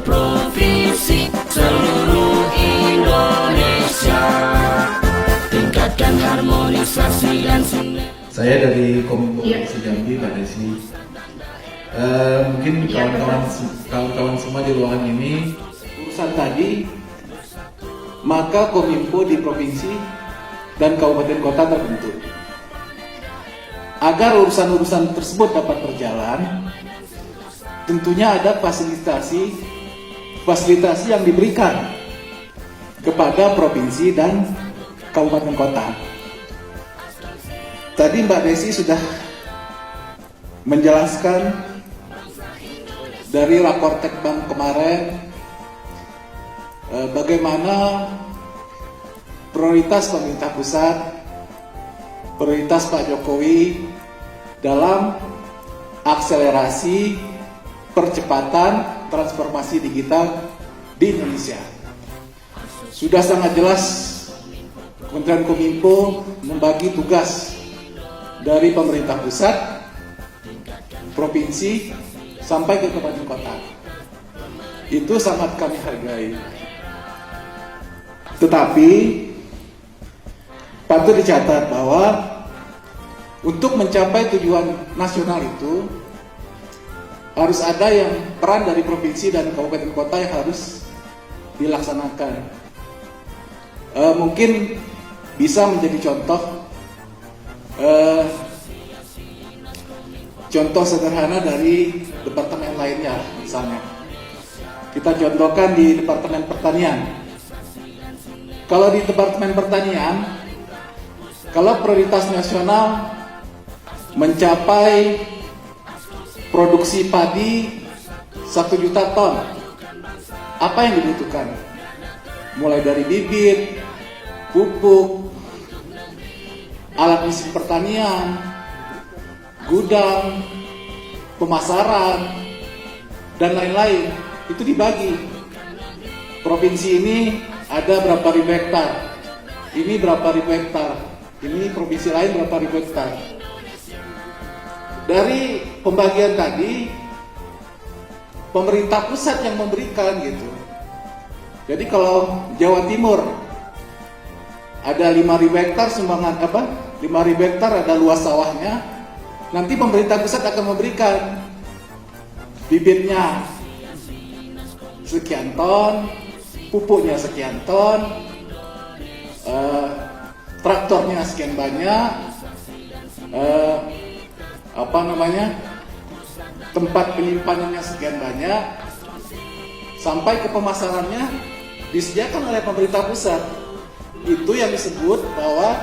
provinsi seluruh Indonesia, tingkatkan harmonisasi dan sinergi. Saya dari Kominfo Provinsi Jambi, Pak Desi. Mungkin kawan-kawan semua di ruangan ini urusan tadi, maka Kominfo di provinsi dan kabupaten kota terbentuk. Agar urusan-urusan tersebut dapat berjalan, tentunya ada fasilitasi yang diberikan kepada provinsi dan kabupaten kota. Tadi Mbak Desi sudah menjelaskan dari rapor Tekbam kemarin bagaimana prioritas pemerintah pusat, prioritas Pak Jokowi dalam akselerasi percepatan transformasi digital di Indonesia. Sudah sangat jelas Kementerian Kominfo membagi tugas dari pemerintah pusat, provinsi, sampai ke kabupaten kota. Itu sangat kami hargai. Tetapi patut dicatat bahwa untuk mencapai tujuan nasional itu harus ada yang peran dari provinsi dan kabupaten kota yang harus dilaksanakan. Mungkin bisa menjadi contoh sederhana dari departemen lainnya. Misalnya kita contohkan di Departemen Pertanian. Kalau di Departemen Pertanian, kalau prioritas nasional mencapai produksi padi 1 juta ton, apa yang dibutuhkan? Mulai dari bibit, pupuk, alat mesin pertanian, gudang, pemasaran, dan lain-lain. Itu dibagi. Provinsi ini ada berapa ribu hektar, ini berapa ribu hektar, ini provinsi lain berapa ribu hektar. Dari pembagian tadi, pemerintah pusat yang memberikan gitu. Jadi kalau Jawa Timur ada 5.000 hektar sumbangan 5.000 hektar ada luas sawahnya, nanti pemerintah pusat akan memberikan bibitnya sekian ton, pupuknya sekian ton, traktornya sekian banyak, tempat penyimpanannya sekian banyak, sampai ke pemasarannya disediakan oleh pemerintah pusat. Itu yang disebut bahwa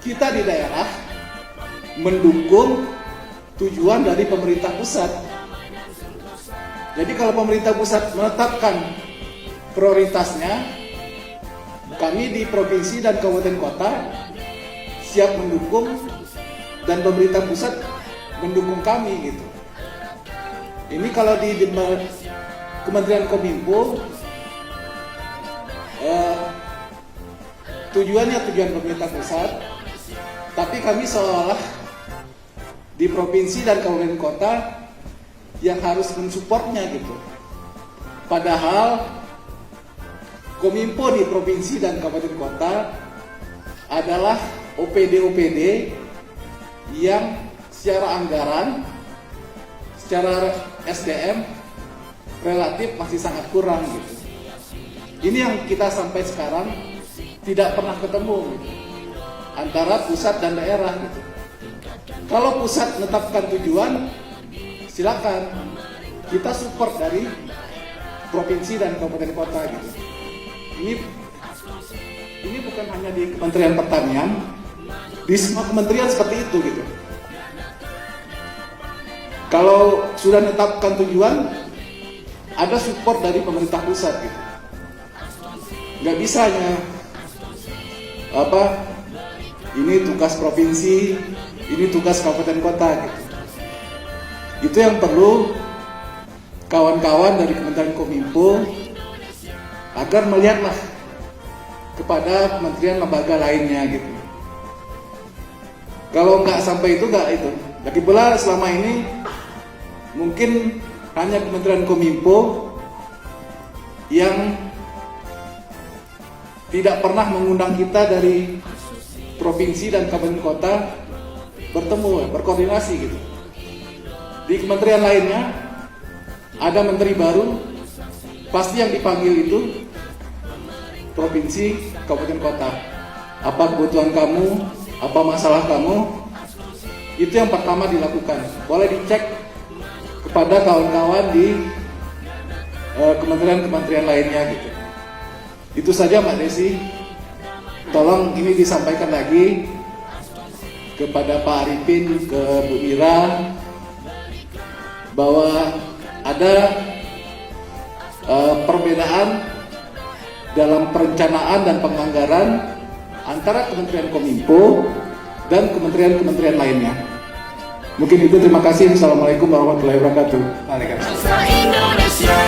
kita di daerah mendukung tujuan dari pemerintah pusat. Jadi kalau pemerintah pusat menetapkan prioritasnya, kami di provinsi dan kabupaten kota siap mendukung, dan pemerintah pusat mendukung kami gitu. Ini kalau di Kementerian Kominfo tujuannya tujuan pemerintah pusat, tapi kami seolah di provinsi dan kabupaten kota yang harus mensupportnya gitu. Padahal Kominfo di provinsi dan kabupaten kota adalah OPD-OPD yang secara anggaran, secara SDM relatif masih sangat kurang gitu. Ini yang kita sampai sekarang tidak pernah ketemu gitu, antara pusat dan daerah gitu. Kalau pusat menetapkan tujuan, silakan kita support dari provinsi dan kabupaten kota gitu. Ini bukan hanya di Kementerian Pertanian, di semua kementerian seperti itu gitu. Kalau sudah menetapkan tujuan, ada support dari pemerintah pusat gitu. Nggak bisa hanya ini tugas provinsi, ini tugas kabupaten kota gitu. Itu yang perlu kawan-kawan dari Kementerian Kominfo agar melihatlah kepada kementerian lembaga lainnya gitu. Kalau nggak sampai itu nggak itu. Lagi pula selama ini mungkin hanya Kementerian Kominfo yang tidak pernah mengundang kita dari provinsi dan kabupaten kota bertemu, berkoordinasi gitu. Di kementerian lainnya ada menteri baru, pasti yang dipanggil itu provinsi, kabupaten kota. Apa kebutuhan kamu, apa masalah kamu, itu yang pertama dilakukan. Boleh dicek kepada kawan-kawan di kementerian-kementerian lainnya gitu. Itu saja Mbak Desi. Tolong ini disampaikan lagi kepada Pak Arifin, ke Bu Ira, bahwa ada perbedaan dalam perencanaan dan penganggaran antara Kementerian Kominfo dan kementerian-kementerian lainnya. Mungkin itu, terima kasih. Assalamualaikum warahmatullahi wabarakatuh. Bangsa Indonesia.